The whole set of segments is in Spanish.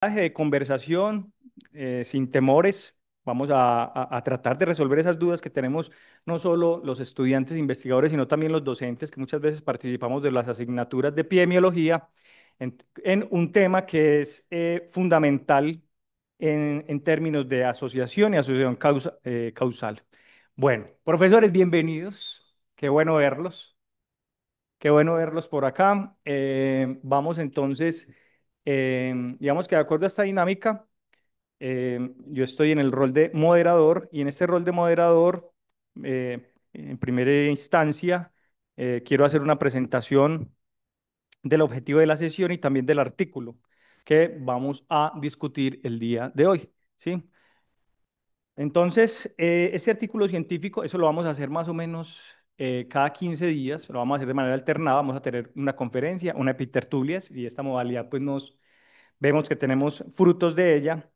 De conversación, sin temores. Vamos a tratar de resolver esas dudas que tenemos no solo los estudiantes investigadores, sino también los docentes, que muchas veces participamos de las asignaturas de epidemiología en un tema que es fundamental en términos de asociación y asociación causal. Bueno, profesores, bienvenidos. Qué bueno verlos. Qué bueno verlos por acá. Vamos entonces, digamos que de acuerdo a esta dinámica, yo estoy en el rol de moderador y en este rol de moderador, en primera instancia, quiero hacer una presentación del objetivo de la sesión y también del artículo que vamos a discutir el día de hoy, ¿sí? Entonces, este artículo científico, eso lo vamos a hacer más o menos cada 15 días, lo vamos a hacer de manera alternada, vamos a tener una conferencia, una epitertulias, y esta modalidad pues nos vemos que tenemos frutos de ella.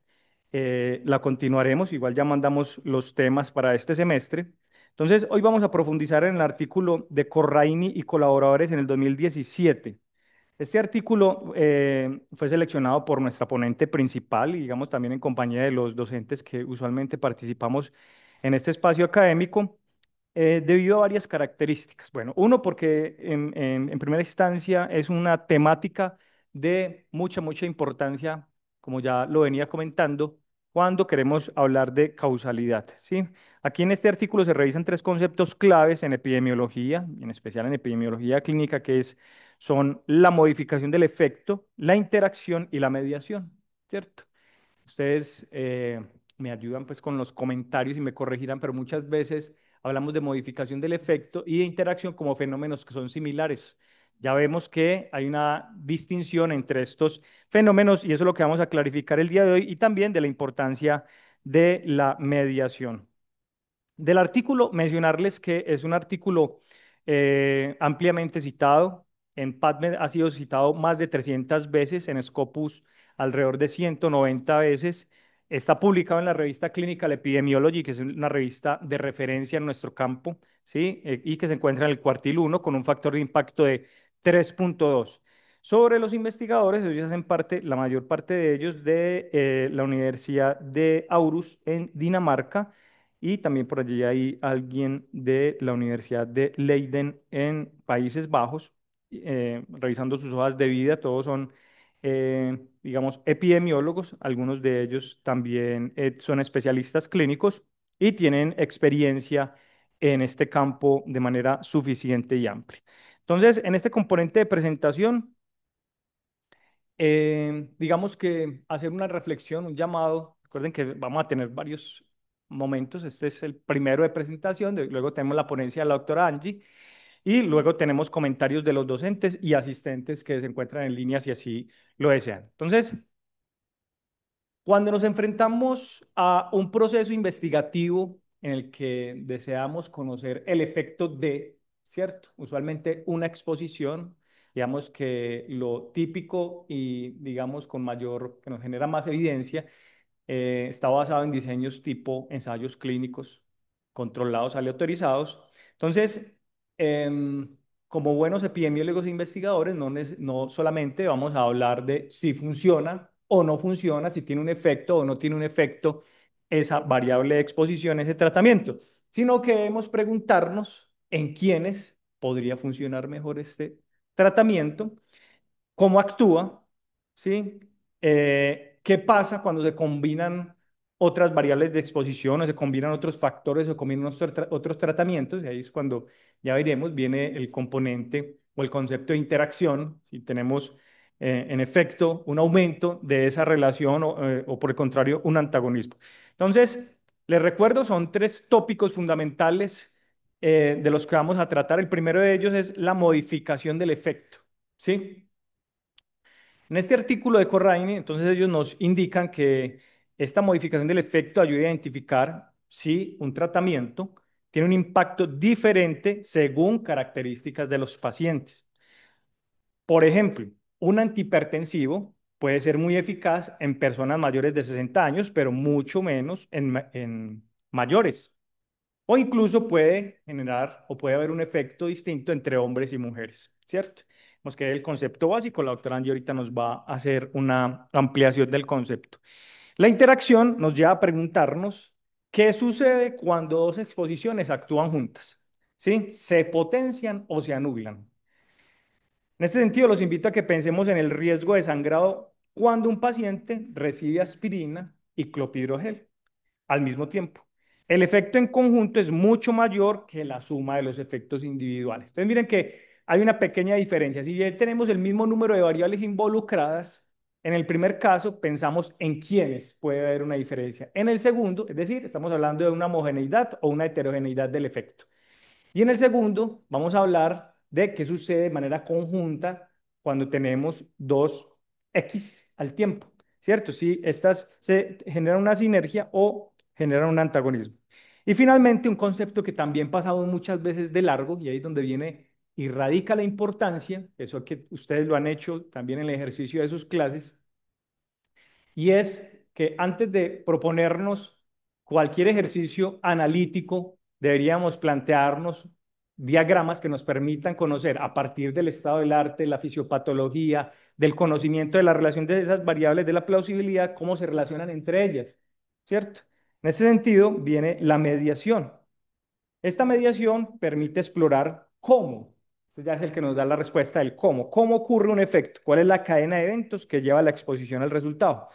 La continuaremos, igual ya mandamos los temas para este semestre. Entonces, hoy vamos a profundizar en el artículo de Corraini y colaboradores en el 2017. Este artículo fue seleccionado por nuestra ponente principal y, digamos, también en compañía de los docentes que usualmente participamos en este espacio académico, debido a varias características. Bueno, uno, porque en primera instancia es una temática de mucha importancia, como ya lo venía comentando, cuando queremos hablar de causalidad, ¿sí? Aquí en este artículo se revisan tres conceptos claves en epidemiología, en especial en epidemiología clínica, son la modificación del efecto, la interacción y la mediación, ¿cierto? Ustedes me ayudan pues con los comentarios y me corregirán, pero muchas veces hablamos de modificación del efecto y de interacción como fenómenos que son similares. Ya vemos que hay una distinción entre estos fenómenos y eso es lo que vamos a clarificar el día de hoy y también de la importancia de la mediación. Del artículo, mencionarles que es un artículo ampliamente citado. En PubMed ha sido citado más de 300 veces, en Scopus alrededor de 190 veces. Está publicado en la revista Clinical Epidemiology, que es una revista de referencia en nuestro campo, ¿sí? Y que se encuentra en el cuartil 1 con un factor de impacto de 3.2. Sobre los investigadores, ellos hacen parte, la mayor parte de ellos, de la Universidad de Aarhus en Dinamarca y también por allí hay alguien de la Universidad de Leiden en Países Bajos, revisando sus hojas de vida. Todos son, digamos, epidemiólogos. Algunos de ellos también son especialistas clínicos y tienen experiencia en este campo de manera suficiente y amplia. Entonces, en este componente de presentación, digamos que hacer una reflexión, un llamado. Recuerden que vamos a tener varios momentos. Este es el primero de presentación, luego tenemos la ponencia de la doctora Angie y luego tenemos comentarios de los docentes y asistentes que se encuentran en línea si así lo desean. Entonces, cuando nos enfrentamos a un proceso investigativo en el que deseamos conocer el efecto de, ¿cierto? Usualmente una exposición, digamos que lo típico y digamos con mayor, que nos genera más evidencia, está basado en diseños tipo ensayos clínicos controlados, aleatorizados. Entonces, em, como buenos epidemiólogos e investigadores, no solamente vamos a hablar de si funciona o no funciona, si tiene un efecto o no tiene un efecto esa variable de exposición, ese tratamiento, sino que debemos preguntarnos en quiénes podría funcionar mejor este tratamiento, cómo actúa, ¿sí? ¿Qué pasa cuando se combinan otras variables de exposición o se combinan otros factores o combinan otros tratamientos? Y ahí es cuando ya veremos, viene el componente o el concepto de interacción, si tenemos en efecto un aumento de esa relación o por el contrario un antagonismo. Entonces, les recuerdo, son tres tópicos fundamentales de los que vamos a tratar. El primero de ellos es la modificación del efecto, ¿sí? En este artículo de Corraine, entonces ellos nos indican que esta modificación del efecto ayuda a identificar si un tratamiento tiene un impacto diferente según características de los pacientes. Por ejemplo, un antihipertensivo puede ser muy eficaz en personas mayores de 60 años, pero mucho menos en mayores. O incluso puede generar o puede haber un efecto distinto entre hombres y mujeres, ¿cierto? Nos queda el concepto básico. La doctora Angie ahorita nos va a hacer una ampliación del concepto. La interacción nos lleva a preguntarnos qué sucede cuando dos exposiciones actúan juntas. ¿Sí? ¿Se potencian o se anulan? En este sentido, los invito a que pensemos en el riesgo de sangrado cuando un paciente recibe aspirina y clopidogrel al mismo tiempo. El efecto en conjunto es mucho mayor que la suma de los efectos individuales. Entonces, miren que hay una pequeña diferencia. Si bien tenemos el mismo número de variables involucradas, en el primer caso pensamos en quiénes puede haber una diferencia. En el segundo, es decir, estamos hablando de una homogeneidad o una heterogeneidad del efecto. Y en el segundo, vamos a hablar de qué sucede de manera conjunta cuando tenemos dos X al tiempo, ¿cierto? Si estas se generan una sinergia o generan un antagonismo. Y finalmente, un concepto que también pasamos muchas veces de largo, y ahí es donde viene y radica la importancia, eso que ustedes lo han hecho también en el ejercicio de sus clases, y es que antes de proponernos cualquier ejercicio analítico, deberíamos plantearnos diagramas que nos permitan conocer a partir del estado del arte, la fisiopatología, del conocimiento de la relación de esas variables de la plausibilidad, cómo se relacionan entre ellas, ¿cierto? En ese sentido viene la mediación. Esta mediación permite explorar cómo. Este ya es el que nos da la respuesta del cómo. ¿Cómo ocurre un efecto? ¿Cuál es la cadena de eventos que lleva a la exposición al resultado?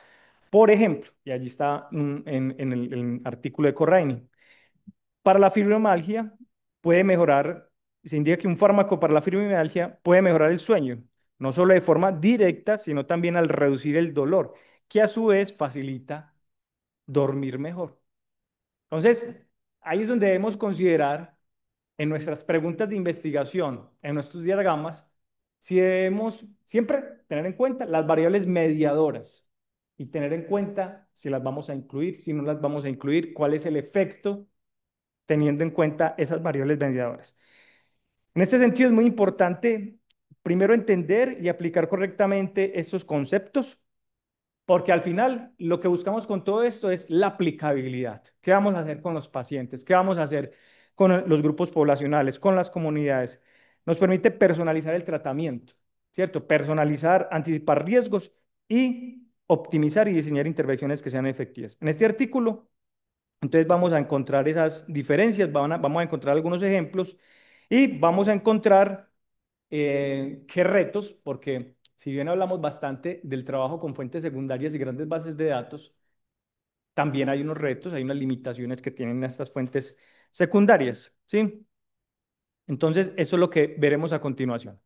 Por ejemplo, y allí está en el artículo de Corraini, para la fibromialgia puede mejorar, se indica que un fármaco para la fibromialgia puede mejorar el sueño, no solo de forma directa, sino también al reducir el dolor, que a su vez facilita dormir mejor. Entonces, ahí es donde debemos considerar en nuestras preguntas de investigación, en nuestros diagramas, si debemos siempre tener en cuenta las variables mediadoras y tener en cuenta si las vamos a incluir, si no las vamos a incluir, cuál es el efecto teniendo en cuenta esas variables mediadoras. En este sentido es muy importante primero entender y aplicar correctamente estos conceptos porque al final lo que buscamos con todo esto es la aplicabilidad. ¿Qué vamos a hacer con los pacientes? ¿Qué vamos a hacer con los grupos poblacionales, con las comunidades? Nos permite personalizar el tratamiento, ¿cierto? Personalizar, anticipar riesgos y optimizar y diseñar intervenciones que sean efectivas. En este artículo, entonces vamos a encontrar esas diferencias, vamos a encontrar algunos ejemplos y vamos a encontrar qué retos, porque si bien hablamos bastante del trabajo con fuentes secundarias y grandes bases de datos, también hay unos retos, hay unas limitaciones que tienen estas fuentes secundarias, ¿sí? Entonces, eso es lo que veremos a continuación.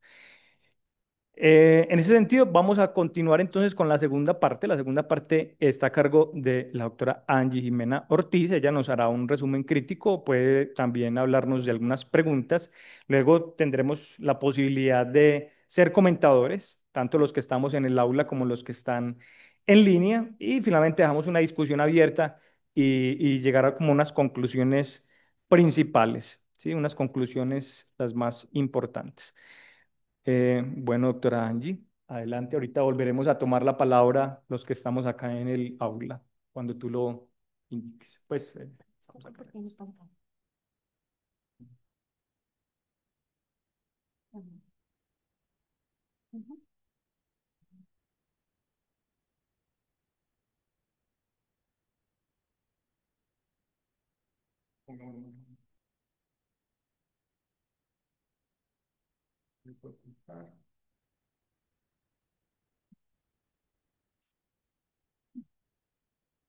En ese sentido, vamos a continuar entonces con la segunda parte. La segunda parte está a cargo de la doctora Angie Jimena Ortiz. Ella nos hará un resumen crítico, puede también hablarnos de algunas preguntas. Luego tendremos la posibilidad de ser comentadores, tanto los que estamos en el aula como los que están en línea. Y finalmente dejamos una discusión abierta y llegar a como unas conclusiones principales, ¿sí? Unas conclusiones las más importantes. Bueno, doctora Angie, adelante. Ahorita volveremos a tomar la palabra los que estamos acá en el aula, cuando tú lo indiques. Pues estamos acá.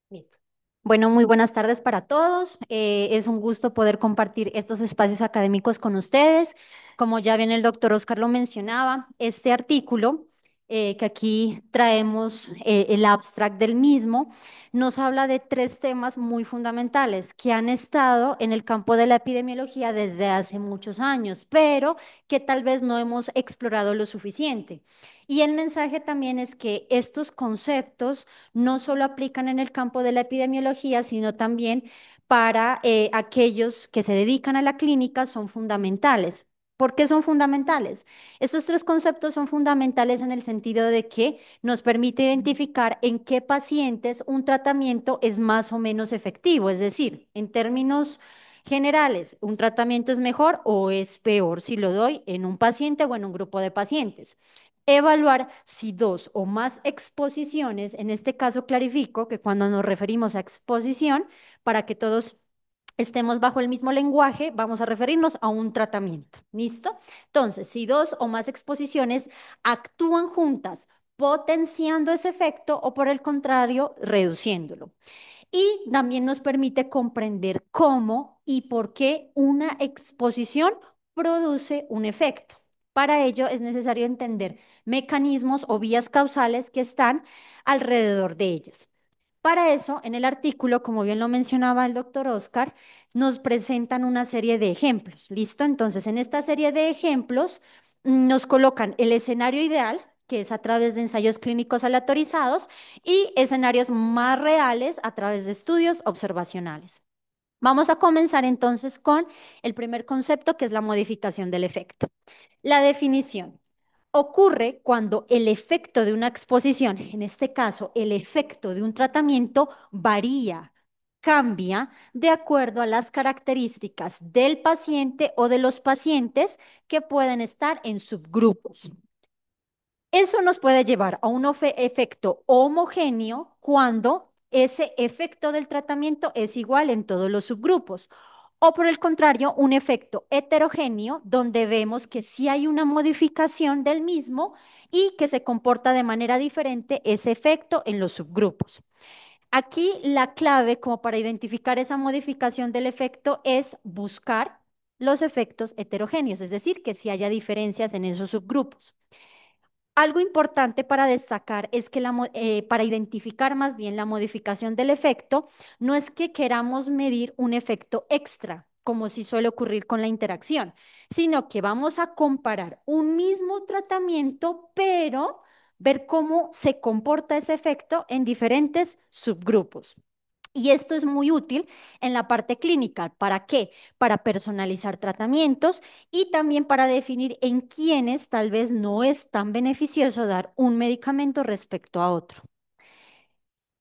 Listo. Bueno, muy buenas tardes para todos. Es un gusto poder compartir estos espacios académicos con ustedes. Como ya bien el doctor Oscar lo mencionaba, este artículo que aquí traemos el abstract del mismo, nos habla de tres temas muy fundamentales que han estado en el campo de la epidemiología desde hace muchos años, pero que tal vez no hemos explorado lo suficiente. Y el mensaje también es que estos conceptos no solo aplican en el campo de la epidemiología, sino también para aquellos que se dedican a la clínica, son fundamentales. ¿Por qué son fundamentales? Estos tres conceptos son fundamentales en el sentido de que nos permite identificar en qué pacientes un tratamiento es más o menos efectivo, es decir, en términos Generales, ¿un tratamiento es mejor o es peor si lo doy en un paciente o en un grupo de pacientes? Evaluar si dos o más exposiciones, en este caso clarifico que cuando nos referimos a exposición, para que todos estemos bajo el mismo lenguaje, vamos a referirnos a un tratamiento. ¿Listo? Entonces, si dos o más exposiciones actúan juntas, potenciando ese efecto o por el contrario, reduciéndolo. Y también nos permite comprender cómo y por qué una exposición produce un efecto. Para ello es necesario entender mecanismos o vías causales que están alrededor de ellas. Para eso, en el artículo, como bien lo mencionaba el doctor Oscar, nos presentan una serie de ejemplos. ¿Listo? Entonces, en esta serie de ejemplos nos colocan el escenario ideal, que es a través de ensayos clínicos aleatorizados, y escenarios más reales a través de estudios observacionales. Vamos a comenzar entonces con el primer concepto, que es la modificación del efecto. La definición. Ocurre cuando el efecto de una exposición, en este caso el efecto de un tratamiento, varía, cambia de acuerdo a las características del paciente o de los pacientes que pueden estar en subgrupos. Eso nos puede llevar a un efecto homogéneo cuando ese efecto del tratamiento es igual en todos los subgrupos. O por el contrario, un efecto heterogéneo donde vemos que sí hay una modificación del mismo y que se comporta de manera diferente ese efecto en los subgrupos. Aquí la clave como para identificar esa modificación del efecto es buscar los efectos heterogéneos, es decir, que si haya diferencias en esos subgrupos. Algo importante para destacar es que para identificar más bien la modificación del efecto, no es que queramos medir un efecto extra, como si suele ocurrir con la interacción, sino que vamos a comparar un mismo tratamiento, pero ver cómo se comporta ese efecto en diferentes subgrupos. Y esto es muy útil en la parte clínica. ¿Para qué? Para personalizar tratamientos y también para definir en quiénes tal vez no es tan beneficioso dar un medicamento respecto a otro.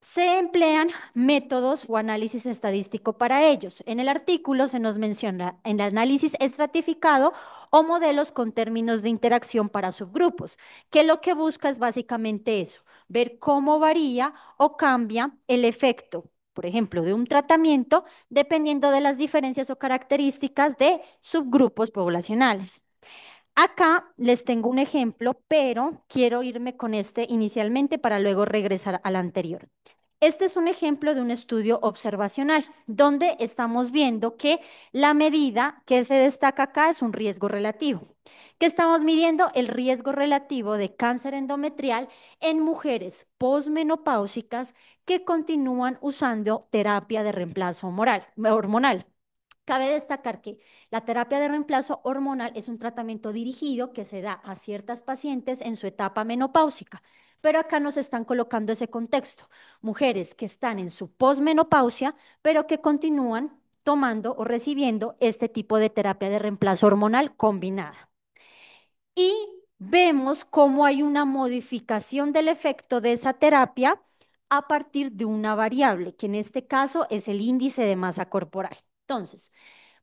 Se emplean métodos o análisis estadístico para ellos. En el artículo se nos menciona el análisis estratificado o modelos con términos de interacción para subgrupos, que lo que busca es básicamente eso, ver cómo varía o cambia el efecto, por ejemplo, de un tratamiento dependiendo de las diferencias o características de subgrupos poblacionales. Acá les tengo un ejemplo, pero quiero irme con este inicialmente para luego regresar al anterior. Este es un ejemplo de un estudio observacional, donde estamos viendo que la medida que se destaca acá es un riesgo relativo. ¿Qué estamos midiendo? El riesgo relativo de cáncer endometrial en mujeres posmenopáusicas que continúan usando terapia de reemplazo hormonal. Cabe destacar que la terapia de reemplazo hormonal es un tratamiento dirigido que se da a ciertas pacientes en su etapa menopáusica, pero acá nos están colocando ese contexto. Mujeres que están en su posmenopausia, pero que continúan tomando o recibiendo este tipo de terapia de reemplazo hormonal combinada. Y vemos cómo hay una modificación del efecto de esa terapia a partir de una variable, que en este caso es el índice de masa corporal. Entonces,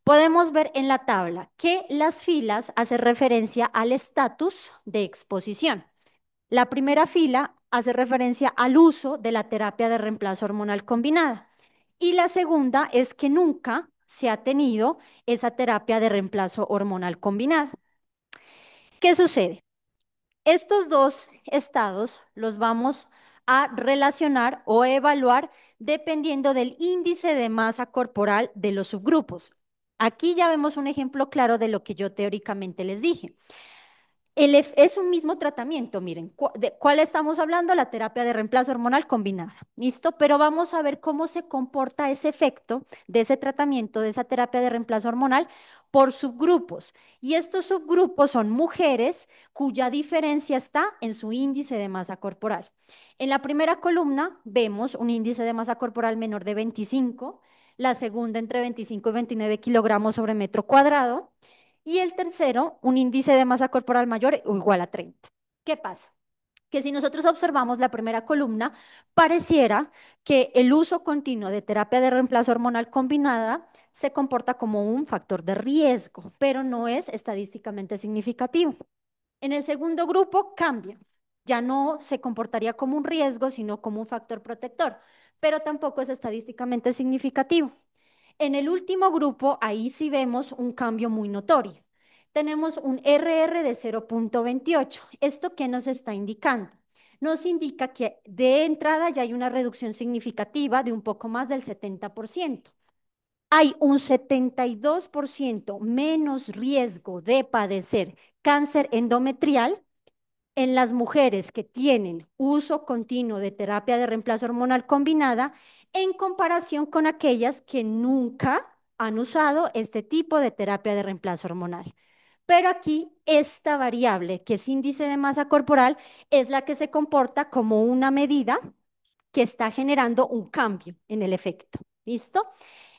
podemos ver en la tabla que las filas hacen referencia al estatus de exposición. La primera fila hace referencia al uso de la terapia de reemplazo hormonal combinada. Y la segunda es que nunca se ha tenido esa terapia de reemplazo hormonal combinada. ¿Qué sucede? Estos dos estados los vamos a relacionar o evaluar dependiendo del índice de masa corporal de los subgrupos. Aquí ya vemos un ejemplo claro de lo que yo teóricamente les dije. Es un mismo tratamiento, miren, ¿de cuál estamos hablando? La terapia de reemplazo hormonal combinada, ¿listo? Pero vamos a ver cómo se comporta ese efecto de ese tratamiento, de esa terapia de reemplazo hormonal por subgrupos. Y estos subgrupos son mujeres cuya diferencia está en su índice de masa corporal. En la primera columna vemos un índice de masa corporal menor de 25, la segunda entre 25 y 29 kilogramos sobre metro cuadrado y el tercero, un índice de masa corporal mayor o igual a 30. ¿Qué pasa? Que si nosotros observamos la primera columna, pareciera que el uso continuo de terapia de reemplazo hormonal combinada se comporta como un factor de riesgo, pero no es estadísticamente significativo. En el segundo grupo cambia. Ya no se comportaría como un riesgo, sino como un factor protector, pero tampoco es estadísticamente significativo. En el último grupo, ahí sí vemos un cambio muy notorio. Tenemos un RR de 0,28. ¿Esto qué nos está indicando? Nos indica que de entrada ya hay una reducción significativa de un poco más del 70%. Hay un 72% menos riesgo de padecer cáncer endometrial en las mujeres que tienen uso continuo de terapia de reemplazo hormonal combinada en comparación con aquellas que nunca han usado este tipo de terapia de reemplazo hormonal. Pero aquí esta variable, que es índice de masa corporal, es la que se comporta como una medida que está generando un cambio en el efecto. ¿Listo?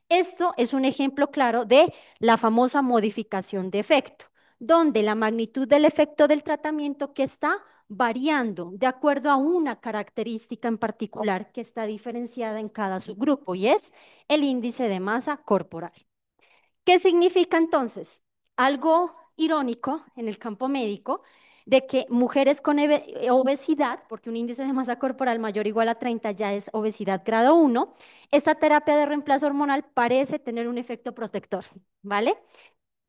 Esto es un ejemplo claro de la famosa modificación de efecto, donde la magnitud del efecto del tratamiento que está variando de acuerdo a una característica en particular que está diferenciada en cada subgrupo y es el índice de masa corporal. ¿Qué significa entonces? Algo irónico en el campo médico de que mujeres con obesidad, porque un índice de masa corporal mayor o igual a 30 ya es obesidad grado 1, esta terapia de reemplazo hormonal parece tener un efecto protector, ¿vale?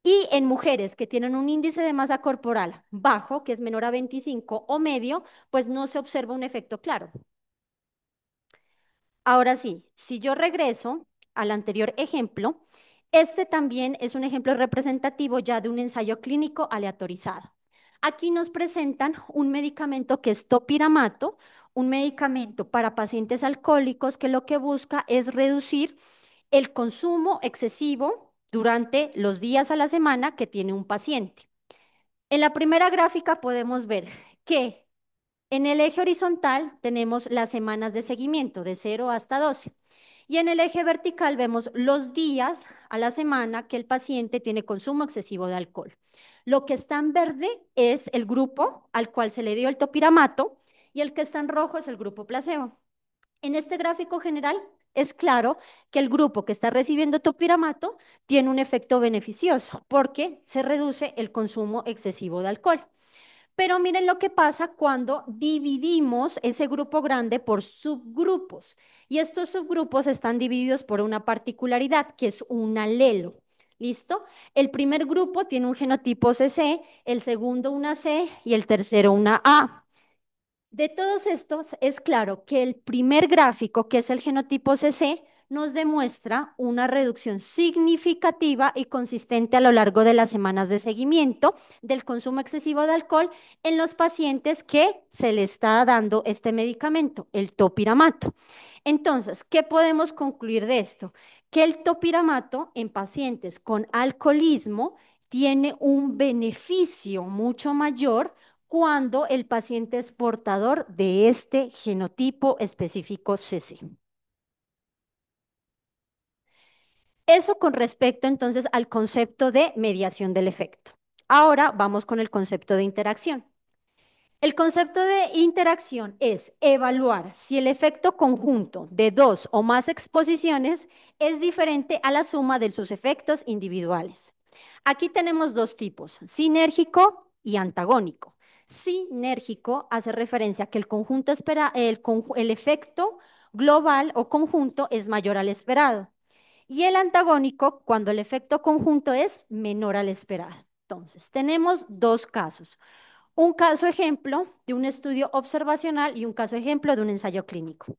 Y en mujeres que tienen un índice de masa corporal bajo, que es menor a 25 o medio, pues no se observa un efecto claro. Ahora sí, si yo regreso al anterior ejemplo, este también es un ejemplo representativo ya de un ensayo clínico aleatorizado. Aquí nos presentan un medicamento que es topiramato, un medicamento para pacientes alcohólicos que lo que busca es reducir el consumo excesivo durante los días a la semana que tiene un paciente. En la primera gráfica podemos ver que en el eje horizontal tenemos las semanas de seguimiento de 0 hasta 12. Y en el eje vertical vemos los días a la semana que el paciente tiene consumo excesivo de alcohol. Lo que está en verde es el grupo al cual se le dio el topiramato y el que está en rojo es el grupo placebo. En este gráfico general es claro que el grupo que está recibiendo topiramato tiene un efecto beneficioso porque se reduce el consumo excesivo de alcohol. Pero miren lo que pasa cuando dividimos ese grupo grande por subgrupos. Y estos subgrupos están divididos por una particularidad, que es un alelo. ¿Listo? El primer grupo tiene un genotipo CC, el segundo una C y el tercero una A. De todos estos, es claro que el primer gráfico, que es el genotipo CC, nos demuestra una reducción significativa y consistente a lo largo de las semanas de seguimiento del consumo excesivo de alcohol en los pacientes que se le está dando este medicamento, el topiramato. Entonces, ¿qué podemos concluir de esto? Que el topiramato en pacientes con alcoholismo tiene un beneficio mucho mayor cuando el paciente es portador de este genotipo específico CC. Eso con respecto entonces al concepto de mediación del efecto. Ahora vamos con el concepto de interacción. El concepto de interacción es evaluar si el efecto conjunto de dos o más exposiciones es diferente a la suma de sus efectos individuales. Aquí tenemos dos tipos, sinérgico y antagónico. Sinérgico hace referencia a que el conjunto el efecto global o conjunto es mayor al esperado. Y el antagónico cuando el efecto conjunto es menor al esperado. Entonces, tenemos dos casos. Un caso ejemplo de un estudio observacional y un caso ejemplo de un ensayo clínico.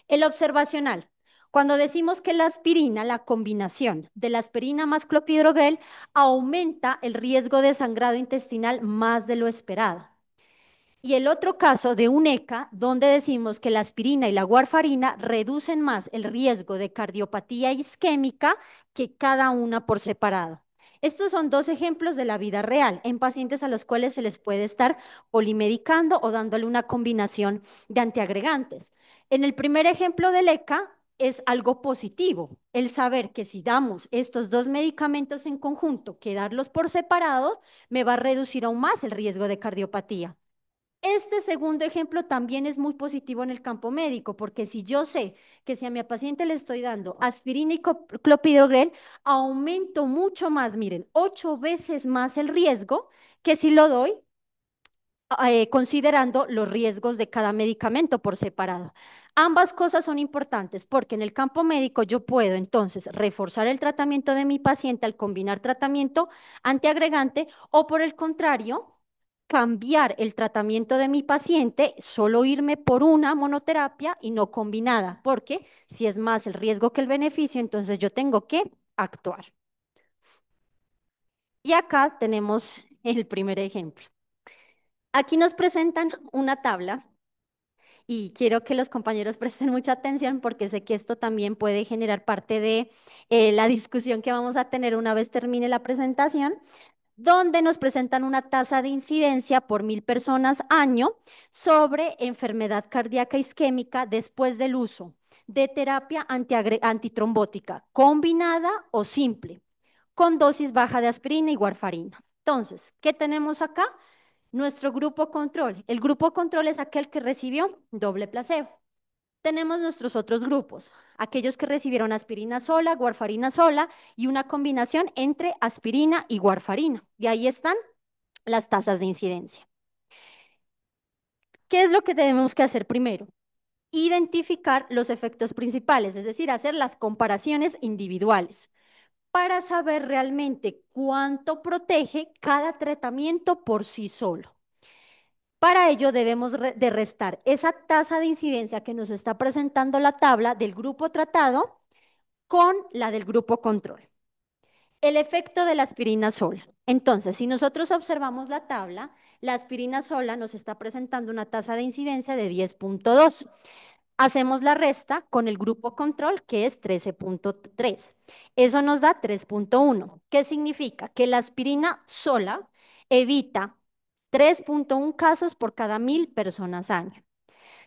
El observacional, cuando decimos que la aspirina, la combinación de la aspirina más clopidogrel, aumenta el riesgo de sangrado intestinal más de lo esperado. Y el otro caso de un ECA, donde decimos que la aspirina y la warfarina reducen más el riesgo de cardiopatía isquémica que cada una por separado. Estos son dos ejemplos de la vida real en pacientes a los cuales se les puede estar polimedicando o dándole una combinación de antiagregantes. En el primer ejemplo del ECA es algo positivo, el saber que si damos estos dos medicamentos en conjunto, que darlos por separado, me va a reducir aún más el riesgo de cardiopatía. Este segundo ejemplo también es muy positivo en el campo médico, porque si yo sé que si a mi paciente le estoy dando aspirina y clopidogrel, aumento mucho más, miren, 8 veces más el riesgo que si lo doy considerando los riesgos de cada medicamento por separado. Ambas cosas son importantes porque en el campo médico yo puedo entonces reforzar el tratamiento de mi paciente al combinar tratamiento antiagregante o por el contrario, cambiar el tratamiento de mi paciente, solo irme por una monoterapia y no combinada, porque si es más el riesgo que el beneficio, entonces yo tengo que actuar. Y acá tenemos el primer ejemplo. Aquí nos presentan una tabla y quiero que los compañeros presten mucha atención porque sé que esto también puede generar parte de la discusión que vamos a tener una vez termine la presentación, donde nos presentan una tasa de incidencia por 1.000 personas año sobre enfermedad cardíaca isquémica después del uso de terapia antitrombótica combinada o simple, con dosis baja de aspirina y warfarina. Entonces, ¿qué tenemos acá? Nuestro grupo control. El grupo control es aquel que recibió doble placebo. Tenemos nuestros otros grupos, aquellos que recibieron aspirina sola, warfarina sola y una combinación entre aspirina y warfarina. Y ahí están las tasas de incidencia. ¿Qué es lo que tenemos que hacer primero? Identificar los efectos principales, es decir, hacer las comparaciones individuales para saber realmente cuánto protege cada tratamiento por sí solo. Para ello debemos de restar esa tasa de incidencia que nos está presentando la tabla del grupo tratado con la del grupo control. El efecto de la aspirina sola. Entonces, si nosotros observamos la tabla, la aspirina sola nos está presentando una tasa de incidencia de 10.2. Hacemos la resta con el grupo control, que es 13.3. Eso nos da 3.1. ¿Qué significa? Que la aspirina sola evita 3.1 casos por cada 1.000 personas año.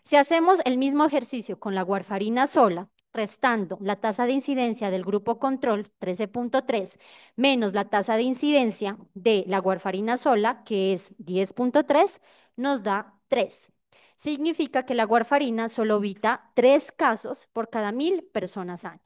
Si hacemos el mismo ejercicio con la warfarina sola, restando la tasa de incidencia del grupo control 13.3 menos la tasa de incidencia de la warfarina sola, que es 10.3, nos da 3. Significa que la warfarina solo evita 3 casos por cada 1.000 personas año.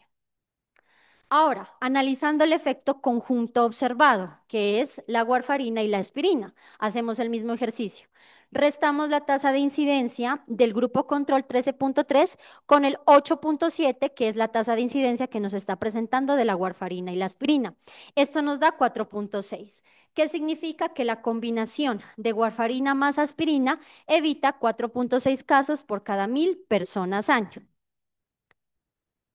Ahora, analizando el efecto conjunto observado, que es la warfarina y la aspirina, hacemos el mismo ejercicio. Restamos la tasa de incidencia del grupo control 13.3 con el 8.7, que es la tasa de incidencia que nos está presentando de la warfarina y la aspirina. Esto nos da 4.6, que significa que la combinación de warfarina más aspirina evita 4.6 casos por cada 1.000 personas año.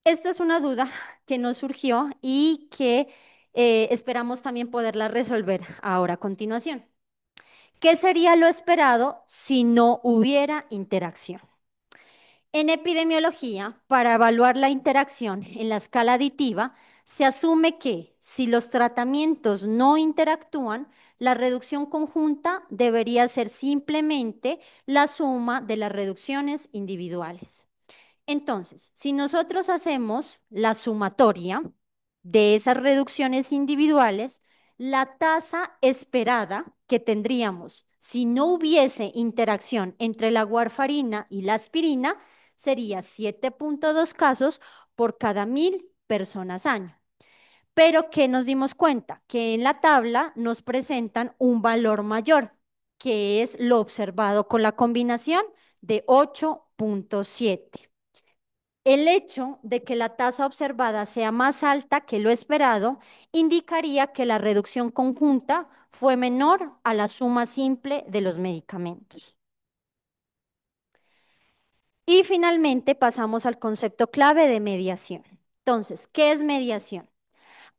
Esta es una duda que nos surgió y que esperamos también poderla resolver ahora a continuación. ¿Qué sería lo esperado si no hubiera interacción? En epidemiología, para evaluar la interacción en la escala aditiva, se asume que si los tratamientos no interactúan, la reducción conjunta debería ser simplemente la suma de las reducciones individuales. Entonces, si nosotros hacemos la sumatoria de esas reducciones individuales, la tasa esperada que tendríamos si no hubiese interacción entre la warfarina y la aspirina sería 7.2 casos por cada 1.000 personas año. Pero ¿qué nos dimos cuenta? Que en la tabla nos presentan un valor mayor, que es lo observado con la combinación de 8.7. El hecho de que la tasa observada sea más alta que lo esperado indicaría que la reducción conjunta fue menor a la suma simple de los medicamentos. Y finalmente pasamos al concepto clave de mediación. Entonces, ¿qué es mediación?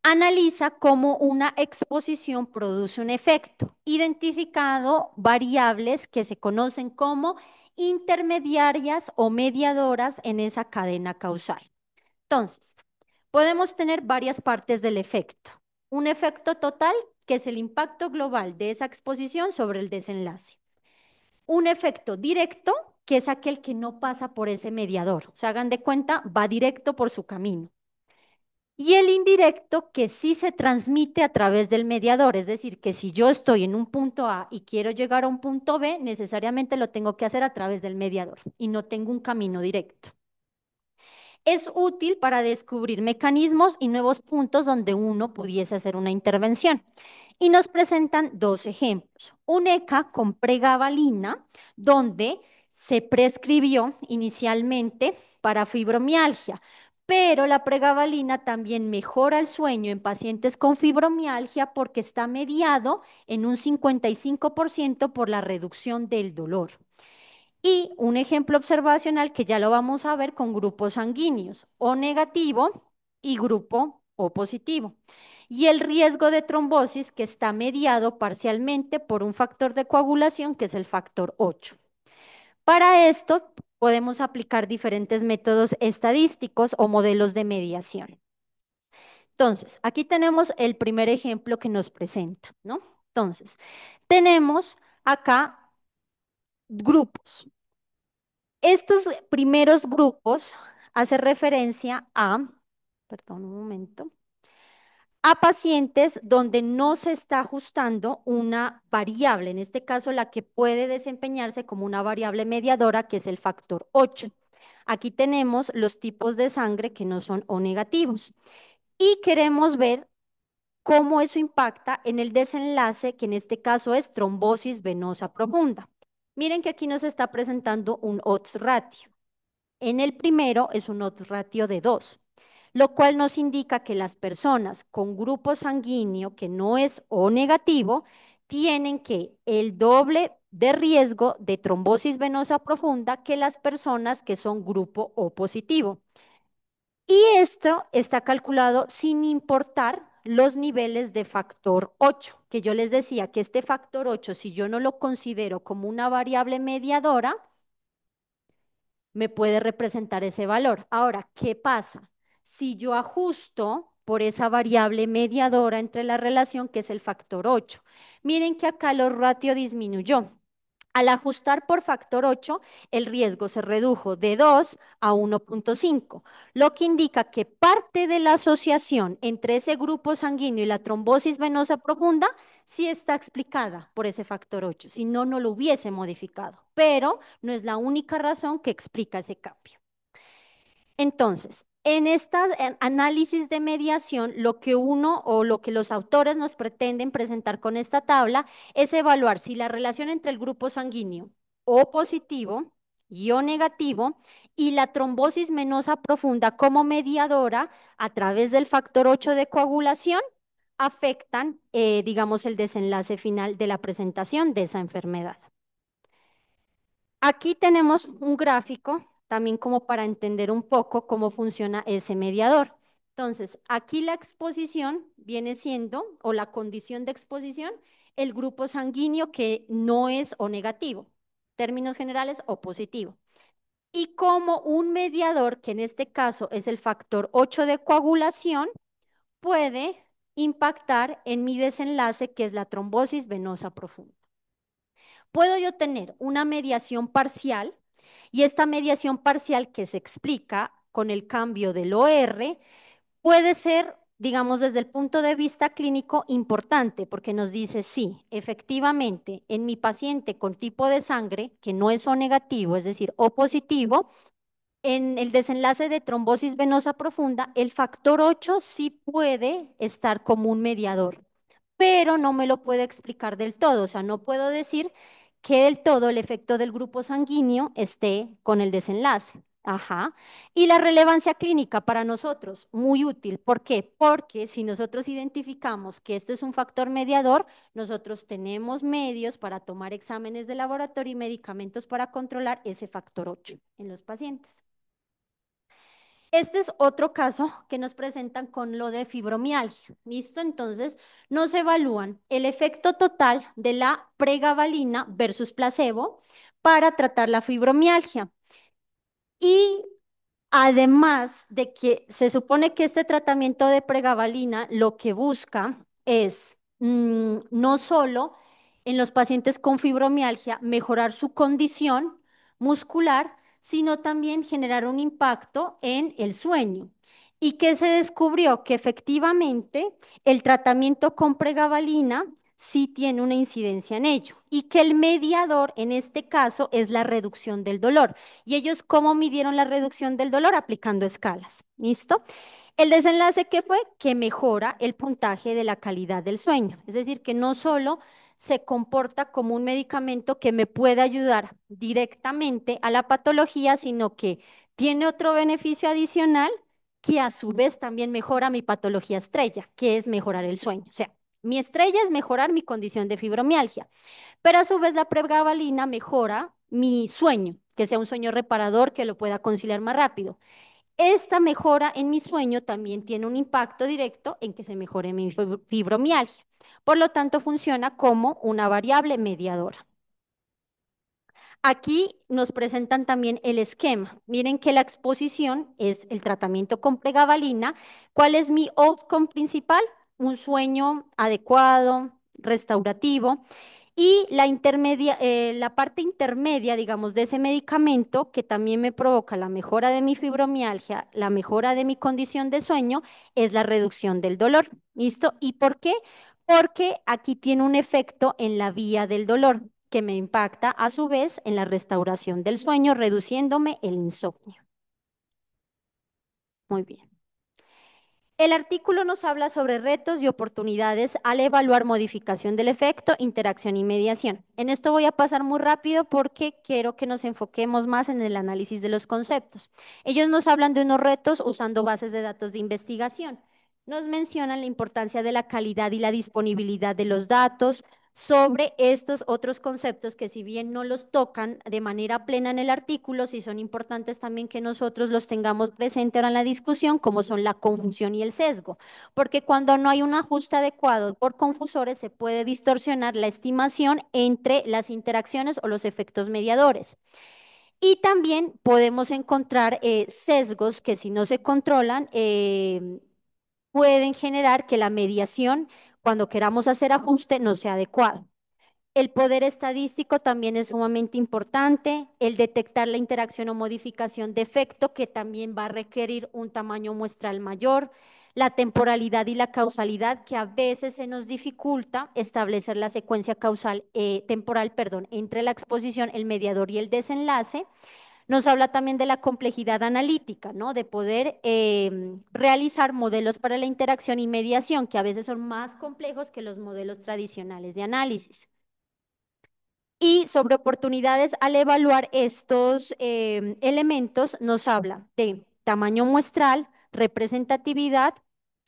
Analiza cómo una exposición produce un efecto, identificando variables que se conocen como intermediarias o mediadoras en esa cadena causal. Entonces, podemos tener varias partes del efecto. Un efecto total, que es el impacto global de esa exposición sobre el desenlace. Un efecto directo, que es aquel que no pasa por ese mediador. O sea, hagan de cuenta, va directo por su camino. Y el indirecto que sí se transmite a través del mediador, es decir, que si yo estoy en un punto A y quiero llegar a un punto B, necesariamente lo tengo que hacer a través del mediador y no tengo un camino directo. Es útil para descubrir mecanismos y nuevos puntos donde uno pudiese hacer una intervención. Y nos presentan dos ejemplos. Un ECA con pregabalina, donde se prescribió inicialmente para fibromialgia, pero la pregabalina también mejora el sueño en pacientes con fibromialgia porque está mediado en un 55% por la reducción del dolor. Y un ejemplo observacional que ya lo vamos a ver con grupos sanguíneos, O negativo y grupo O positivo. Y el riesgo de trombosis que está mediado parcialmente por un factor de coagulación que es el factor 8. Para esto podemos aplicar diferentes métodos estadísticos o modelos de mediación. Entonces, aquí tenemos el primer ejemplo que nos presenta, ¿no? Entonces, tenemos acá grupos. Estos primeros grupos hacen referencia perdón, un momento, a pacientes donde no se está ajustando una variable, en este caso la que puede desempeñarse como una variable mediadora, que es el factor 8. Aquí tenemos los tipos de sangre que no son O negativos y queremos ver cómo eso impacta en el desenlace, que en este caso es trombosis venosa profunda. Miren que aquí nos está presentando un odds ratio. En el primero es un odds ratio de 2, lo cual nos indica que las personas con grupo sanguíneo que no es O negativo tienen que el doble de riesgo de trombosis venosa profunda que las personas que son grupo O positivo. Y esto está calculado sin importar los niveles de factor 8, que yo les decía que este factor 8, si yo no lo considero como una variable mediadora, me puede representar ese valor. Ahora, ¿qué pasa? Si yo ajusto por esa variable mediadora entre la relación, que es el factor 8, miren que acá el ratio disminuyó. Al ajustar por factor 8, el riesgo se redujo de 2 a 1,5, lo que indica que parte de la asociación entre ese grupo sanguíneo y la trombosis venosa profunda sí está explicada por ese factor 8, si no, no lo hubiese modificado, pero no es la única razón que explica ese cambio. Entonces, en este análisis de mediación, lo que uno o lo que los autores nos pretenden presentar con esta tabla es evaluar si la relación entre el grupo sanguíneo O positivo y O negativo y la trombosis venosa profunda como mediadora a través del factor 8 de coagulación afectan, digamos, el desenlace final de la presentación de esa enfermedad. Aquí tenemos un gráfico también como para entender un poco cómo funciona ese mediador. Entonces, aquí la exposición viene siendo, o la condición de exposición, el grupo sanguíneo que no es O negativo, términos generales O positivo. Y como un mediador, que en este caso es el factor 8 de coagulación, puede impactar en mi desenlace, que es la trombosis venosa profunda. Puedo yo tener una mediación parcial y esta mediación parcial que se explica con el cambio del OR puede ser, digamos, desde el punto de vista clínico importante porque nos dice, sí, efectivamente, en mi paciente con tipo de sangre que no es O negativo, es decir, O positivo, en el desenlace de trombosis venosa profunda, el factor 8 sí puede estar como un mediador, pero no me lo puede explicar del todo. O sea, no puedo decir que del todo el efecto del grupo sanguíneo esté con el desenlace. Ajá. Y la relevancia clínica para nosotros, muy útil. ¿Por qué? Porque si nosotros identificamos que esto es un factor mediador, nosotros tenemos medios para tomar exámenes de laboratorio y medicamentos para controlar ese factor 8 en los pacientes. Este es otro caso que nos presentan con lo de fibromialgia. ¿Listo? Entonces, nos evalúan el efecto total de la pregabalina versus placebo para tratar la fibromialgia. Y además de que se supone que este tratamiento de pregabalina lo que busca es no solo en los pacientes con fibromialgia mejorar su condición muscular, sino también generar un impacto en el sueño. ¿Y qué se descubrió? Que efectivamente el tratamiento con pregabalina sí tiene una incidencia en ello y que el mediador en este caso es la reducción del dolor. ¿Y ellos cómo midieron la reducción del dolor? Aplicando escalas. ¿Listo? El desenlace que fue que mejora el puntaje de la calidad del sueño, es decir, que no solo se comporta como un medicamento que me puede ayudar directamente a la patología, sino que tiene otro beneficio adicional que a su vez también mejora mi patología estrella, que es mejorar el sueño. O sea, mi estrella es mejorar mi condición de fibromialgia, pero a su vez la pregabalina mejora mi sueño, que sea un sueño reparador que lo pueda conciliar más rápido. Esta mejora en mi sueño también tiene un impacto directo en que se mejore mi fibromialgia. Por lo tanto, funciona como una variable mediadora. Aquí nos presentan también el esquema. Miren que la exposición es el tratamiento con pregabalina. ¿Cuál es mi outcome principal? Un sueño adecuado, restaurativo. Y la parte intermedia, digamos, de ese medicamento que también me provoca la mejora de mi fibromialgia, la mejora de mi condición de sueño, es la reducción del dolor. ¿Listo? ¿Y por qué? Porque aquí tiene un efecto en la vía del dolor que me impacta a su vez en la restauración del sueño, reduciéndome el insomnio. Muy bien. El artículo nos habla sobre retos y oportunidades al evaluar modificación del efecto, interacción y mediación. En esto voy a pasar muy rápido porque quiero que nos enfoquemos más en el análisis de los conceptos. Ellos nos hablan de unos retos usando bases de datos de investigación. Nos mencionan la importancia de la calidad y la disponibilidad de los datos, sobre estos otros conceptos que si bien no los tocan de manera plena en el artículo, sí son importantes también que nosotros los tengamos presente ahora en la discusión, como son la confusión y el sesgo, porque cuando no hay un ajuste adecuado por confusores se puede distorsionar la estimación entre las interacciones o los efectos mediadores. Y también podemos encontrar sesgos que si no se controlan pueden generar que la mediación, cuando queramos hacer ajuste, no sea adecuado. El poder estadístico también es sumamente importante, el detectar la interacción o modificación de efecto, que también va a requerir un tamaño muestral mayor, la temporalidad y la causalidad, que a veces se nos dificulta establecer la secuencia causal, temporal, perdón, entre la exposición, el mediador y el desenlace. Nos habla también de la complejidad analítica, ¿no? De poder realizar modelos para la interacción y mediación, que a veces son más complejos que los modelos tradicionales de análisis. Y sobre oportunidades al evaluar estos elementos, nos habla de tamaño muestral, representatividad,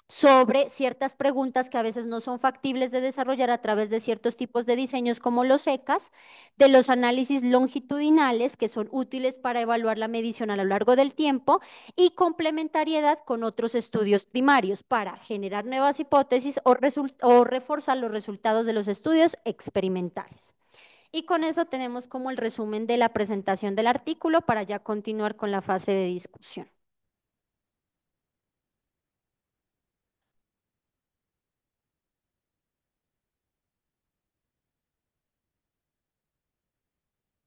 sobre ciertas preguntas que a veces no son factibles de desarrollar a través de ciertos tipos de diseños como los ECAS, de los análisis longitudinales que son útiles para evaluar la medición a lo largo del tiempo y complementariedad con otros estudios primarios para generar nuevas hipótesis o reforzar los resultados de los estudios experimentales. Y con eso tenemos como el resumen de la presentación del artículo para ya continuar con la fase de discusión.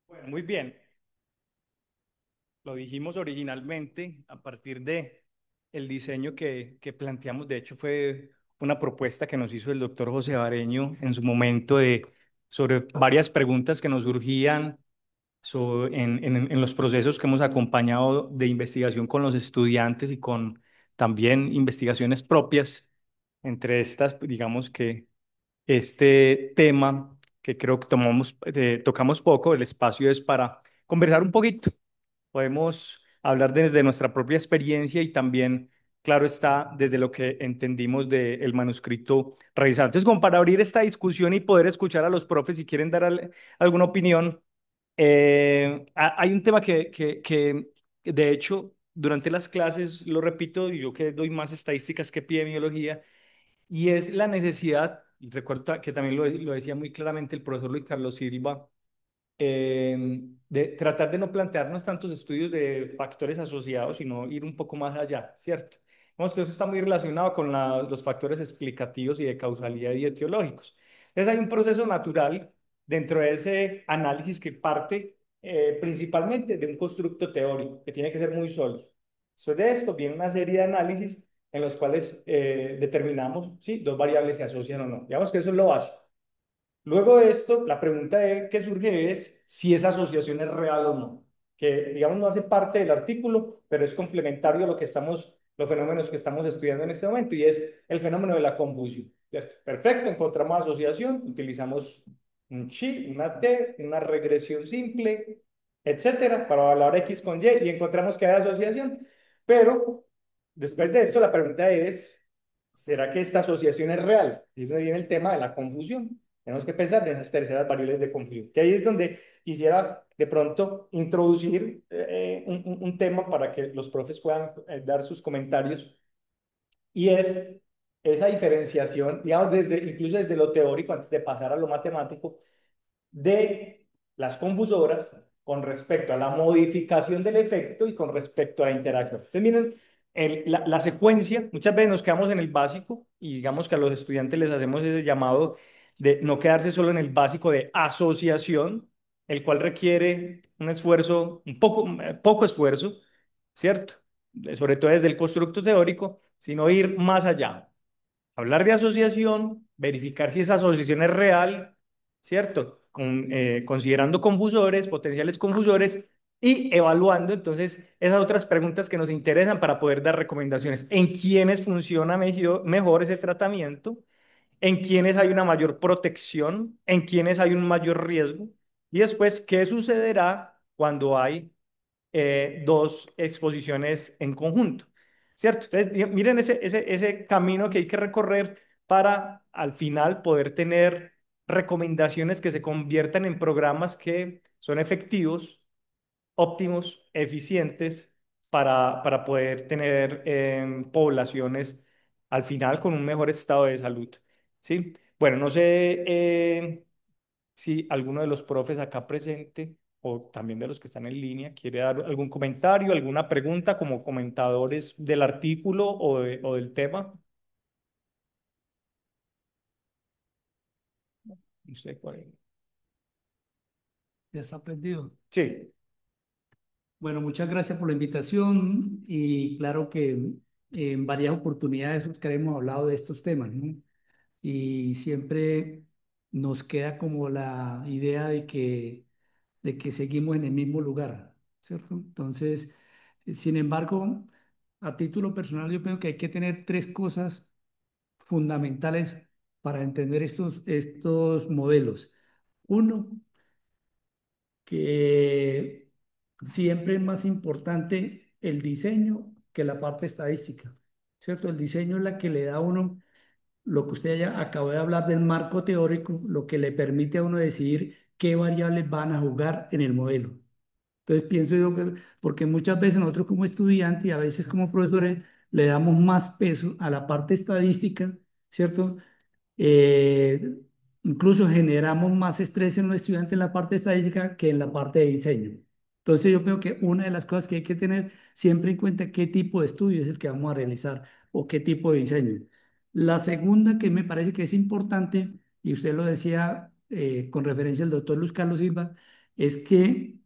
Bueno, muy bien. Lo dijimos originalmente a partir de el diseño que planteamos. De hecho, fue una propuesta que nos hizo el doctor José Bareño en su momento sobre varias preguntas que nos surgían en los procesos que hemos acompañado de investigación con los estudiantes y con también investigaciones propias. Entre estas, digamos que este tema que creo que tocamos poco, el espacio es para conversar un poquito. Podemos hablar desde nuestra propia experiencia y también, claro está, desde lo que entendimos del manuscrito revisado. Entonces, como para abrir esta discusión y poder escuchar a los profes si quieren dar alguna opinión, hay un tema que, de hecho, durante las clases, lo repito, yo que doy más estadísticas que epidemiología, y es la necesidad, y recuerdo que también lo decía muy claramente el profesor Luis Carlos Silva, de tratar de no plantearnos tantos estudios de factores asociados, sino ir un poco más allá, ¿cierto? Vemos que eso está muy relacionado con los factores explicativos y de causalidad y etiológicos. Entonces hay un proceso natural dentro de ese análisis que parte principalmente de un constructo teórico que tiene que ser muy sólido. Después de esto viene una serie de análisis en los cuales determinamos si dos variables se asocian o no. Digamos que eso es lo básico. Luego de esto, la pregunta que surge es si esa asociación es real o no, que digamos no hace parte del artículo, pero es complementario a lo que estamos, los fenómenos que estamos estudiando en este momento, y es el fenómeno de la confusión. ¿Cierto? Perfecto, encontramos asociación, utilizamos un chi, una t, una regresión simple, etcétera, para evaluar x con y, y encontramos que hay asociación, pero después de esto la pregunta es, ¿será que esta asociación es real? Y eso viene el tema de la confusión. Tenemos que pensar en esas terceras variables de confusión. Que ahí es donde quisiera de pronto introducir un tema para que los profes puedan dar sus comentarios, y es esa diferenciación, digamos, incluso desde lo teórico, antes de pasar a lo matemático, de las confusoras con respecto a la modificación del efecto y con respecto a la interacción. Entonces, miren, la secuencia, muchas veces nos quedamos en el básico y digamos que a los estudiantes les hacemos ese llamado de no quedarse solo en el básico de asociación, el cual requiere un esfuerzo, poco esfuerzo, ¿cierto? Sobre todo desde el constructo teórico, sino ir más allá. Hablar de asociación, verificar si esa asociación es real, ¿cierto? Considerando confusores, potenciales confusores y evaluando entonces esas otras preguntas que nos interesan para poder dar recomendaciones. ¿En quiénes funciona mejor ese tratamiento? ¿En quiénes hay una mayor protección? ¿En quiénes hay un mayor riesgo? Y después, ¿qué sucederá cuando hay dos exposiciones en conjunto? ¿Cierto? Entonces, miren ese camino que hay que recorrer para al final poder tener recomendaciones que se conviertan en programas que son efectivos, óptimos, eficientes para poder tener poblaciones al final con un mejor estado de salud. ¿Sí? Bueno, no sé si alguno de los profes acá presente o también de los que están en línea quiere dar algún comentario, alguna pregunta como comentadores del artículo o del tema. No sé cuál. Ya está aprendido. Sí, Bueno, muchas gracias por la invitación y claro que en varias oportunidades que hemos hablado de estos temas, ¿no? Y siempre nos queda como la idea de que seguimos en el mismo lugar, ¿cierto? Entonces, sin embargo, a título personal yo creo que hay que tener tres cosas fundamentales para entender estos modelos. Uno, que siempre es más importante el diseño que la parte estadística, ¿cierto? El diseño es la que le da a uno lo que usted ya acabó de hablar del marco teórico, lo que le permite a uno decidir qué variables van a jugar en el modelo. Entonces pienso yo que, porque muchas veces nosotros como estudiantes y a veces como profesores le damos más peso a la parte estadística, ¿cierto? eh, Incluso generamos más estrés en los estudiantes en la parte estadística que en la parte de diseño. Entonces yo creo que una de las cosas que hay que tener siempre en cuenta qué tipo de estudio es el que vamos a realizar o qué tipo de diseño. La segunda que me parece que es importante, y usted lo decía con referencia al doctor Luis Carlos Silva, es que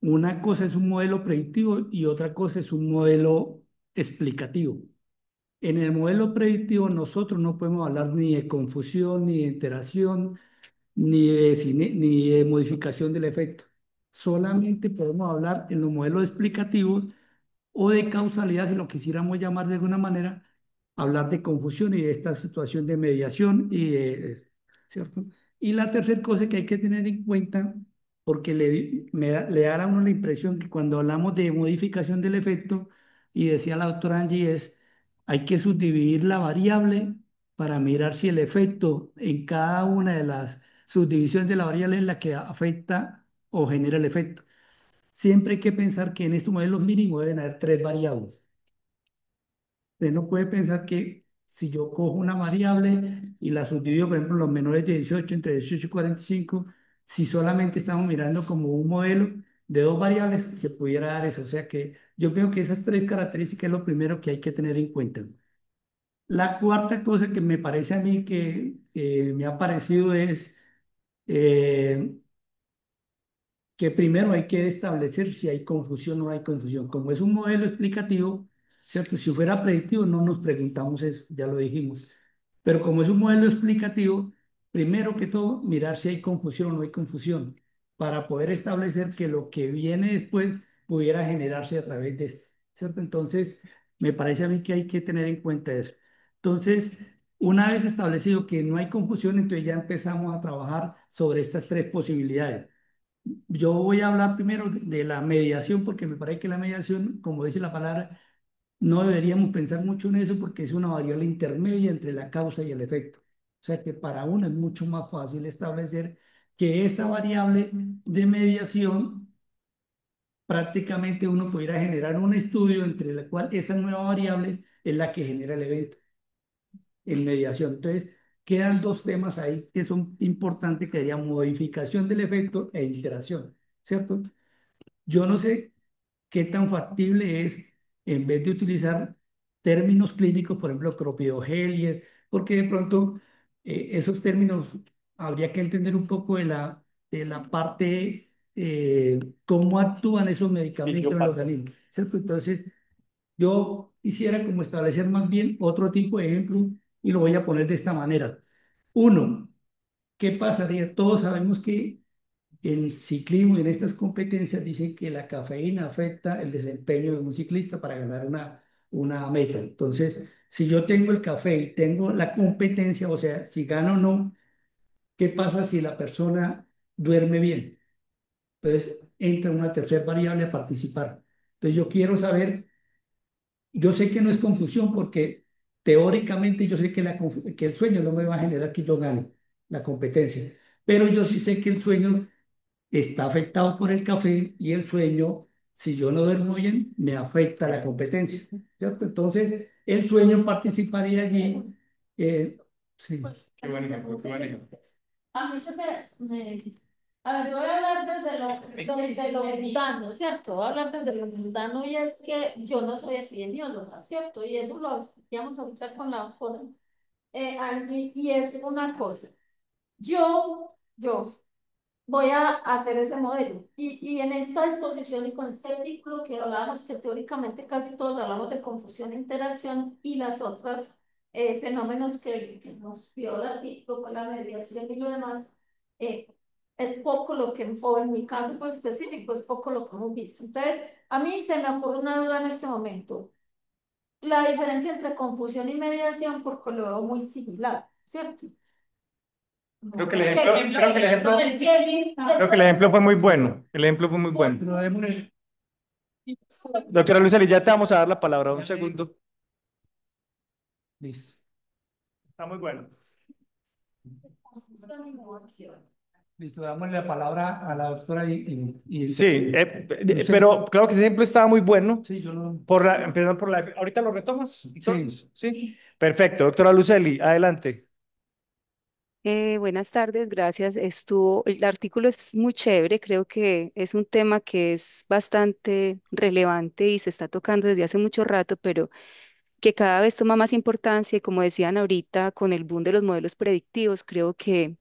una cosa es un modelo predictivo y otra cosa es un modelo explicativo. En el modelo predictivo nosotros no podemos hablar ni de confusión, ni de iteración, ni de modificación del efecto. Solamente podemos hablar en los modelos explicativos o de causalidad, si lo quisiéramos llamar de alguna manera, hablar de confusión y de esta situación de mediación ¿cierto? Y la tercera cosa que hay que tener en cuenta, porque le da a uno la impresión que cuando hablamos de modificación del efecto, y decía la doctora Angie, hay que subdividir la variable para mirar si el efecto en cada una de las subdivisiones de la variable es la que afecta o genera el efecto. Siempre hay que pensar que en estos modelos mínimos deben haber tres variables. Usted no puede pensar que si yo cojo una variable y la subdivido, por ejemplo, los menores de 18, entre 18 y 45, si solamente estamos mirando como un modelo de dos variables, se pudiera dar eso. O sea que yo creo que esas tres características es lo primero que hay que tener en cuenta. La cuarta cosa que me parece a mí que me ha parecido es eh, que primero hay que establecer si hay confusión o no hay confusión. Como es un modelo explicativo, ¿cierto? Si fuera predictivo no nos preguntamos eso, ya lo dijimos. Pero como es un modelo explicativo, primero que todo, mirar si hay confusión o no hay confusión, para poder establecer que lo que viene después pudiera generarse a través de esto, ¿cierto? Entonces, me parece a mí que hay que tener en cuenta eso. Entonces, una vez establecido que no hay confusión, entonces ya empezamos a trabajar sobre estas tres posibilidades. Yo voy a hablar primero de la mediación, porque me parece que la mediación, como dice la palabra, no deberíamos pensar mucho en eso porque es una variable intermedia entre la causa y el efecto. O sea que para uno es mucho más fácil establecer que esa variable de mediación prácticamente uno pudiera generar un estudio entre la cual esa nueva variable es la que genera el evento en mediación. Entonces, quedan dos temas ahí que son importantes, que serían modificación del efecto e iteración, ¿cierto? Yo no sé qué tan factible es, en vez de utilizar términos clínicos, por ejemplo, clopidogel, porque de pronto esos términos habría que entender un poco de la parte, cómo actúan esos medicamentos en el Fisiopático. organismo, ¿cierto? Entonces, yo quisiera como establecer más bien otro tipo de ejemplo y lo voy a poner de esta manera. Uno, ¿qué pasaría? Todos sabemos que en ciclismo y en estas competencias dicen que la cafeína afecta el desempeño de un ciclista para ganar una meta. Entonces, si yo tengo el café y tengo la competencia, o sea, si gano o no, ¿qué pasa si la persona duerme bien? Entonces, entra una tercera variable a participar. Entonces, yo quiero saber, yo sé que no es confusión porque teóricamente yo sé que, que el sueño no me va a generar que yo gane la competencia, pero yo sí sé que el sueño está afectado por el café y el sueño, si yo no duermo bien, me afecta la competencia, ¿cierto? Entonces, el sueño participaría allí. Sí. Qué buen ejemplo, qué buen ejemplo. A mí a ver, yo voy a hablar desde lo mundano, ¿cierto? Voy a hablar desde lo mundano y es que yo no soy epidemióloga, ¿cierto? Y eso lo digamos ahorita con Angie, y es una cosa. Yo voy a hacer ese modelo. Y en esta exposición y con este artículo que hablábamos, que teóricamente casi todos hablamos de confusión e interacción y las otras fenómenos que nos vio el artículo con la mediación y lo demás, eh, es poco lo que, o en mi caso pues específico, es poco lo que hemos visto. Entonces, a mí se me ocurre una duda en este momento. La diferencia entre confusión y mediación, porque lo veo muy similar, ¿cierto? Creo que el ejemplo, creo que el ejemplo, creo que el ejemplo fue muy bueno. El ejemplo fue muy bueno. Pero démosle- Doctora Luceli, ya te vamos a dar la palabra. Un segundo. Listo. Está muy bueno. Listo, dámosle la palabra a la doctora Sí, no sé. pero claro que ese ejemplo estaba muy bueno. Sí, yo no. Empezando por la. ¿Ahorita lo retomas, Víctor? Sí. Sí. Perfecto, doctora Luceli, adelante. Buenas tardes, gracias. El artículo es muy chévere, creo que es un tema que es bastante relevante y se está tocando desde hace mucho rato, pero que cada vez toma más importancia y como decían ahorita, con el boom de los modelos predictivos, creo que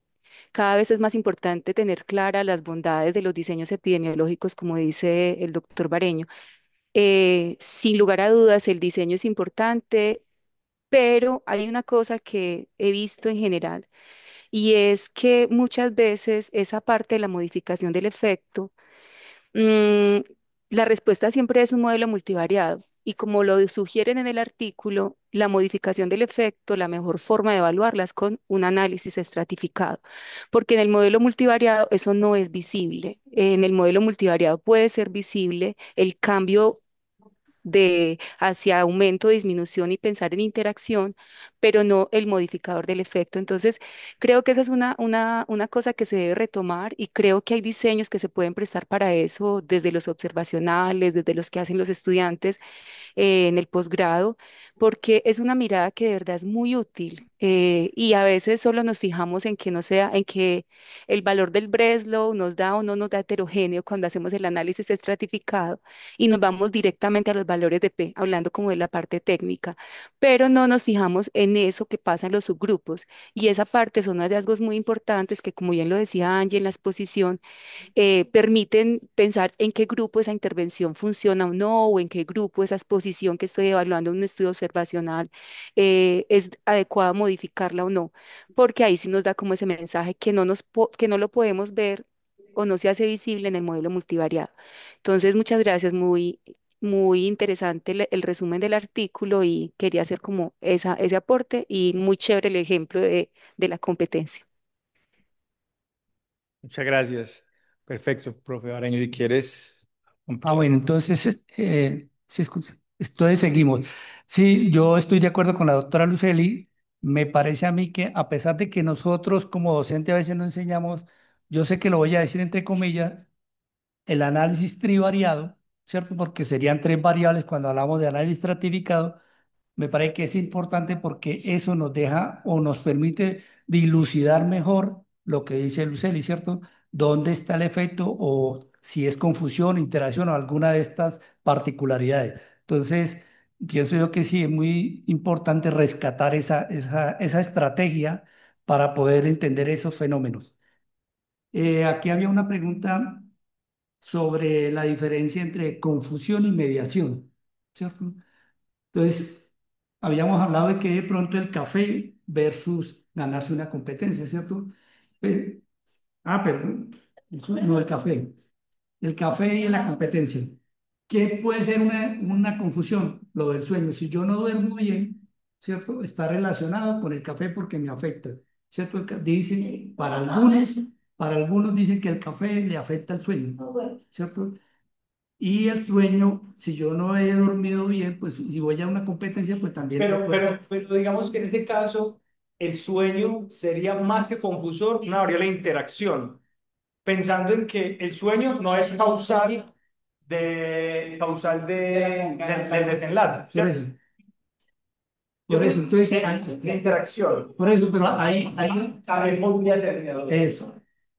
cada vez es más importante tener claras las bondades de los diseños epidemiológicos, como dice el doctor Bareño. Sin lugar a dudas, el diseño es importante, pero hay una cosa que he visto en general y es que muchas veces esa parte de la modificación del efecto, mm, la respuesta siempre es un modelo multivariado. Y como lo sugieren en el artículo, la modificación del efecto, la mejor forma de evaluarla es con un análisis estratificado, porque en el modelo multivariado eso no es visible. En el modelo multivariado puede ser visible el cambio de hacia aumento, disminución y pensar en interacción, pero no el modificador del efecto. Entonces, creo que esa es una cosa que se debe retomar y creo que hay diseños que se pueden prestar para eso, desde los observacionales, desde los que hacen los estudiantes en el posgrado, porque es una mirada que de verdad es muy útil y a veces solo nos fijamos en que no sea, en que el valor del Breslow nos da o no nos da heterogéneo cuando hacemos el análisis estratificado y nos vamos directamente a los valores de P, hablando como de la parte técnica, pero no nos fijamos en eso que pasa en los subgrupos. Y esa parte son hallazgos muy importantes que, como bien lo decía Angie en la exposición, permiten pensar en qué grupo esa intervención funciona o no, o en qué grupo esa exposición que estoy evaluando en un estudio observacional es adecuada modificarla o no, porque ahí sí nos da como ese mensaje que que no lo podemos ver o no se hace visible en el modelo multivariado. Entonces, muchas gracias, muy interesante el resumen del artículo y quería hacer como ese aporte y muy chévere el ejemplo de la competencia. Muchas gracias. Perfecto, profe Bareño, si quieres ampliar. Bueno, entonces, sí, entonces seguimos. Sí, yo estoy de acuerdo con la doctora Luceli. Me parece a mí que a pesar de que nosotros como docente a veces no enseñamos, yo sé que lo voy a decir entre comillas, el análisis trivariado, ¿cierto? Porque serían tres variables cuando hablamos de análisis estratificado. Me parece que es importante porque eso nos deja o nos permite dilucidar mejor lo que dice Luceli, ¿cierto? ¿Dónde está el efecto o si es confusión, interacción o alguna de estas particularidades? Entonces, pienso yo que sí, es muy importante rescatar esa estrategia para poder entender esos fenómenos. Aquí había una pregunta sobre la diferencia entre confusión y mediación, ¿cierto? Entonces, habíamos hablado de que de pronto el café versus ganarse una competencia, ¿cierto? Pe- perdón, no el café. El café y la competencia. ¿Qué puede ser una confusión? Lo del sueño. Si yo no duermo bien, ¿cierto? Está relacionado con el café porque me afecta, ¿cierto? Dicen, para algunos dicen que el café le afecta el sueño, ¿cierto? Y el sueño, si yo no he dormido bien, pues si voy a una competencia, pues también Pero digamos que en ese caso, el sueño sería más que confusor, una variable de interacción, pensando en que el sueño no es del desenlace, por ¿cierto? eso, Yo por eso, pienso entonces, que la interacción por eso, pero ahí, también podría ser mediador. eso,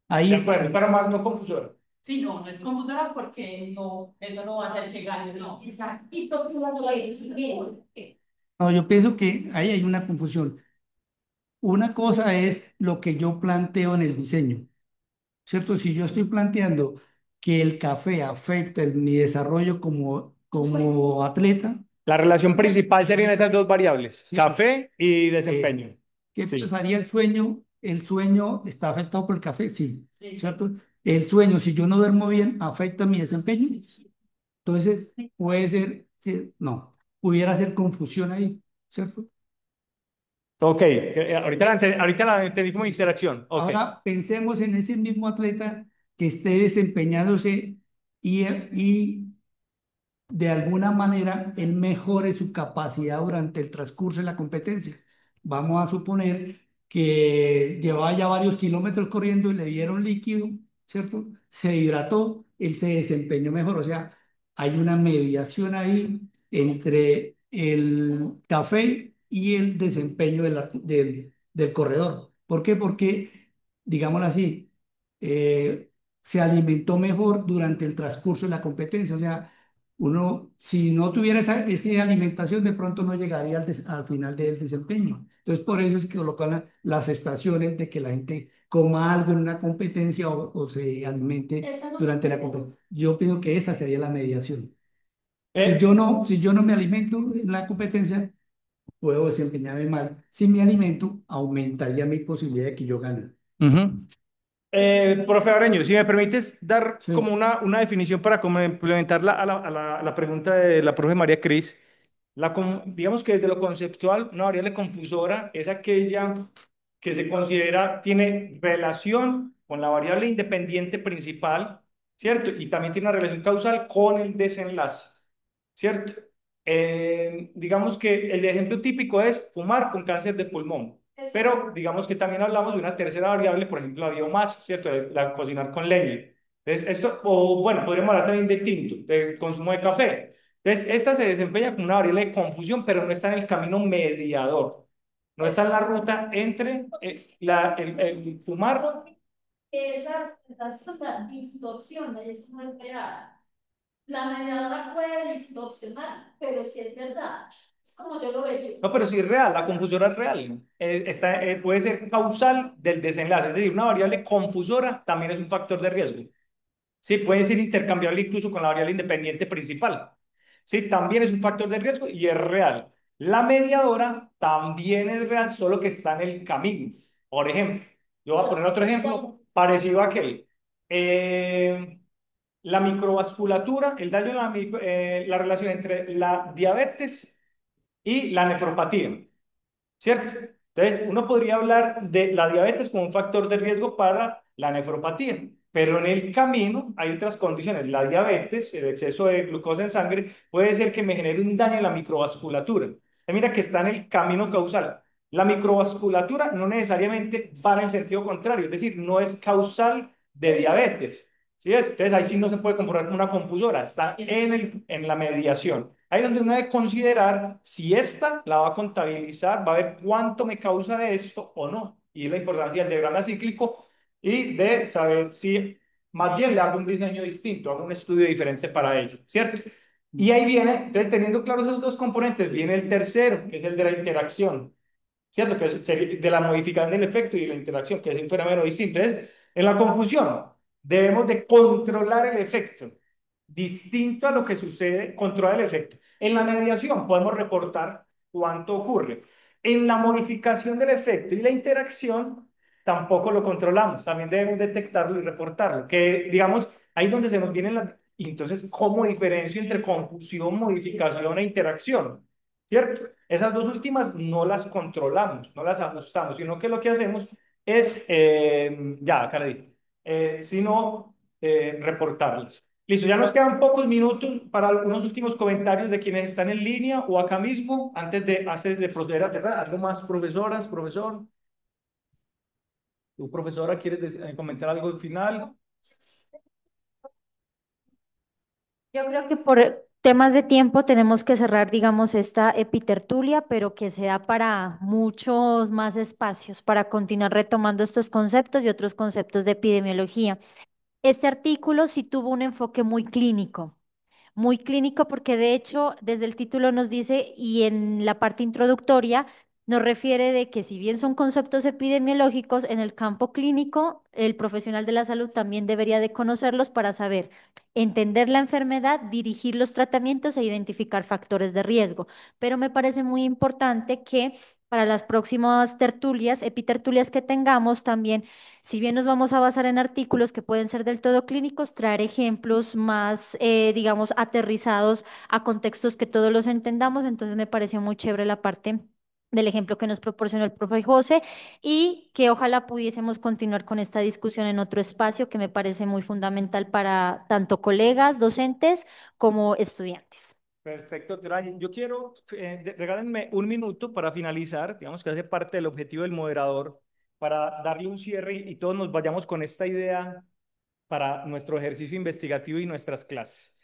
ahí De está. acuerdo, pero más no confusor. Sí, no, no es confusora porque no, eso no va a hacer que gane, no. Exacto. Y por otro lado, es bien. No, yo pienso que ahí hay una confusión. Una cosa es lo que yo planteo en el diseño, ¿cierto? Si yo estoy planteando que el café afecta mi desarrollo como atleta, La relación principal serían esas dos variables, sí, café y eh, desempeño. ¿qué Sí. pasaría el sueño? ¿El sueño está afectado por el café? Sí, ¿cierto? El sueño, si yo no duermo bien, afecta mi desempeño. Entonces, puede ser, sí, no, pudiera ser confusión ahí, ¿cierto? Ok, ahorita la entendí como interacción. Ok. Ahora pensemos en ese mismo atleta que esté desempeñándose y de alguna manera él mejore su capacidad durante el transcurso de la competencia. Vamos a suponer que llevaba ya varios kilómetros corriendo y le dieron líquido, ¿cierto? Se hidrató, él se desempeñó mejor. O sea, hay una mediación ahí entre el café y el desempeño del corredor. ¿Por qué? Porque, digámoslo así, se alimentó mejor durante el transcurso de la competencia. O sea, uno, si no tuviera esa alimentación, de pronto no llegaría al final del desempeño. Entonces, por eso es que colocan las estaciones de que la gente coma algo en una competencia o se alimente Esa no durante la tiene. competencia. Yo pienso que esa sería la mediación. Eh, Si yo no me alimento en la competencia, puedo desempeñarme mal. Si me alimento, aumentaría mi posibilidad de que yo gane. Ujú. Profe Areño, si me permites dar como Sí, una definición para complementarla a la pregunta de la profe María Cris. Digamos que desde lo conceptual, una variable confusora es aquella que se considera, tiene relación con la variable independiente principal, ¿cierto? Y también tiene una relación causal con el desenlace, ¿cierto? Digamos que el ejemplo típico es fumar con cáncer de pulmón. Pero digamos que también hablamos de una tercera variable, por ejemplo, la biomasa, ¿cierto? La cocinar con leña. Entonces, esto, o bueno, podríamos hablar también del tinto, del consumo de café. Entonces, esta se desempeña como una variable de confusión, pero no está en el camino mediador. No está en la ruta entre el fumar. Esa representación la distorsiona y es muy real. la mediadora puede distorsionar, pero sí es verdad. Es como yo lo veo. No, pero sí es real, la confusora es real. Puede ser causal del desenlace, es decir, una variable confusora también es un factor de riesgo. Sí, puede ser intercambiable incluso con la variable independiente principal. Sí, también es un factor de riesgo y es real. La mediadora también es real, solo que está en el camino. Por ejemplo, yo voy a poner otro ejemplo parecido a aquel. Eh, la microvasculatura, el daño en la relación entre la diabetes y la nefropatía. ¿Cierto? Entonces, uno podría hablar de la diabetes como un factor de riesgo para la nefropatía, pero en el camino hay otras condiciones. La diabetes, el exceso de glucosa en sangre, puede ser que me genere un daño en la microvasculatura. Mira que está en el camino causal. La microvasculatura no necesariamente va en el sentido contrario, es decir, no es causal de diabetes. ¿Sí es? Entonces ahí sí no se puede comprobar como una confusora, está en la mediación. Ahí es donde uno debe considerar si esta la va a contabilizar, va a ver cuánto me causa de esto o no. Y la importancia del diagrama cíclico y de saber si más bien le hago un diseño distinto, hago un estudio diferente para ello, ¿cierto? Y ahí viene, entonces teniendo claros esos dos componentes, viene el tercero, que es el de la interacción. ¿Cierto? Que es de la modificación del efecto y la interacción, que es un fenómeno distinto. Es, en la confusión, debemos de controlar el efecto, distinto a lo que sucede, controlar el efecto. En la mediación podemos reportar cuánto ocurre. En la modificación del efecto y la interacción, tampoco lo controlamos, también debemos detectarlo y reportarlo, que digamos, ahí es donde se nos vienen las... Y entonces, ¿cómo diferencio entre confusión, modificación e interacción? ¿Cierto? Esas dos últimas no las controlamos, no las ajustamos, sino que lo que hacemos es, ya, acá le dije, sino reportarlas. Listo, ya nos quedan pocos minutos para algunos últimos comentarios de quienes están en línea o acá mismo, antes de proceder a cerrar. ¿Algo más, profesoras, profesor? ¿Tu profesora quieres comentar algo al final? Yo creo que por temas de tiempo tenemos que cerrar, digamos, esta epitertulia, pero que sea para muchos más espacios para continuar retomando estos conceptos y otros conceptos de epidemiología. Este artículo sí tuvo un enfoque muy clínico porque de hecho desde el título nos dice y en la parte introductoria nos refiere de que si bien son conceptos epidemiológicos, en el campo clínico el profesional de la salud también debería de conocerlos para saber entender la enfermedad, dirigir los tratamientos e identificar factores de riesgo. Pero me parece muy importante que para las próximas tertulias, epitertulias que tengamos también, si bien nos vamos a basar en artículos que pueden ser del todo clínicos, traer ejemplos más, digamos, aterrizados a contextos que todos los entendamos. Entonces me pareció muy chévere la parte del ejemplo que nos proporcionó el profe José y que ojalá pudiésemos continuar con esta discusión en otro espacio que me parece muy fundamental para tanto colegas, docentes como estudiantes. Perfecto, doctora. Yo quiero, regálenme un minuto para finalizar, digamos que hace parte del objetivo del moderador, para darle un cierre y todos nos vayamos con esta idea para nuestro ejercicio investigativo y nuestras clases,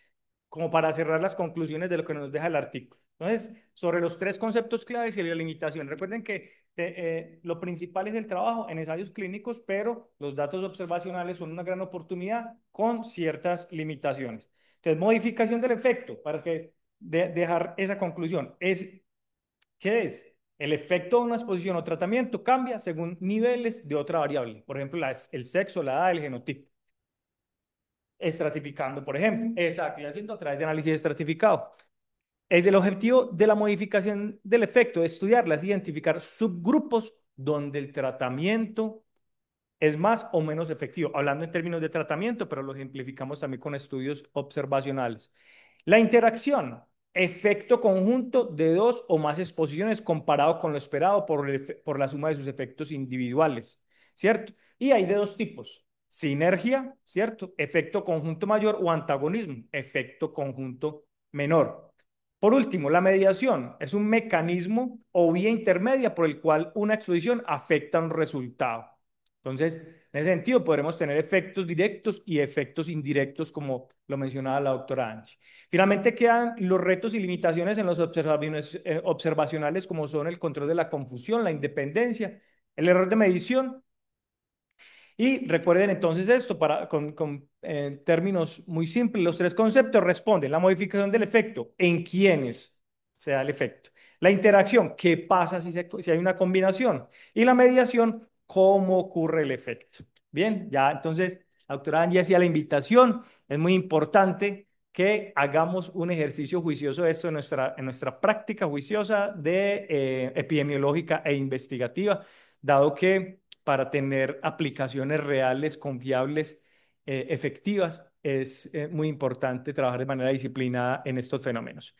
como para cerrar las conclusiones de lo que nos deja el artículo. Entonces, sobre los tres conceptos claves y la limitación. Recuerden que lo principal es el trabajo en ensayos clínicos, pero los datos observacionales son una gran oportunidad con ciertas limitaciones. Entonces, modificación del efecto, para que dejar esa conclusión. ¿Qué es? El efecto de una exposición o tratamiento cambia según niveles de otra variable, por ejemplo, el sexo, la edad, el genotipo estratificando, por ejemplo. Exacto, y haciendo a través de análisis estratificado. El objetivo de la modificación del efecto es estudiarlas, identificar subgrupos donde el tratamiento es más o menos efectivo, hablando en términos de tratamiento, pero lo ejemplificamos también con estudios observacionales. La interacción, efecto conjunto de dos o más exposiciones comparado con lo esperado por la suma de sus efectos individuales, ¿cierto? Y hay de dos tipos, sinergia, ¿cierto? Efecto conjunto mayor o antagonismo, efecto conjunto menor. Por último, la mediación es un mecanismo o vía intermedia por el cual una exposición afecta un resultado. Entonces, en ese sentido, podremos tener efectos directos y efectos indirectos, como lo mencionaba la doctora Angie. Finalmente, quedan los retos y limitaciones en los observacionales, como son el control de la confusión, la independencia, el error de medición Y recuerden entonces esto, con términos muy simples, los tres conceptos responden: la modificación del efecto, ¿en quiénes se da el efecto? La interacción, ¿qué pasa si hay una combinación? Y la mediación, ¿cómo ocurre el efecto? Bien, ya entonces, la doctora Angie hacía la invitación. Es muy importante que hagamos un ejercicio juicioso de esto en nuestra práctica juiciosa de epidemiológica e investigativa, dado que para tener aplicaciones reales, confiables, efectivas, es muy importante trabajar de manera disciplinada en estos fenómenos.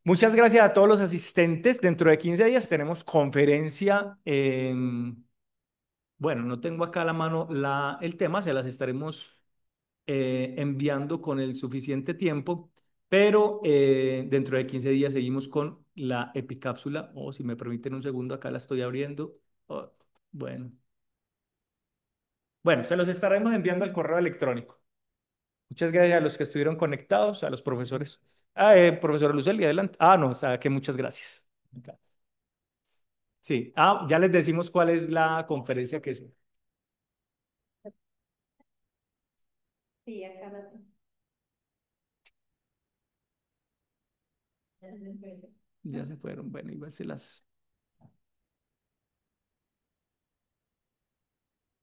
Muchas gracias a todos los asistentes. Dentro de 15 días tenemos conferencia bueno, no tengo acá a la mano el tema, se las estaremos enviando con el suficiente tiempo, pero dentro de 15 días seguimos con la epicápsula, o si me permiten un segundo, acá la estoy abriendo. Oh, bueno. Bueno, se los estaremos enviando al correo electrónico. Muchas gracias a los que estuvieron conectados, a los profesores. Profesora Luceli, adelante. No, está que muchas gracias. Sí, ya les decimos cuál es la conferencia que es. Sí, acá la tengo. Ya se fueron, bueno, igual se las...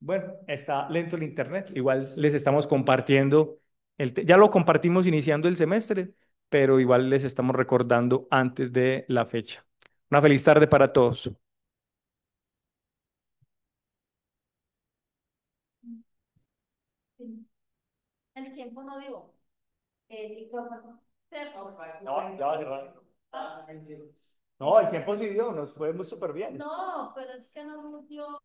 Bueno, está lento el internet. Igual les estamos compartiendo, ya lo compartimos iniciando el semestre, pero igual les estamos recordando antes de la fecha. Una feliz tarde para todos. Sí. El tiempo no dio. El micrófono. No, ya va a cerrar. No, el tiempo sí dio, nos fue súper bien. No, pero es que no nos dio.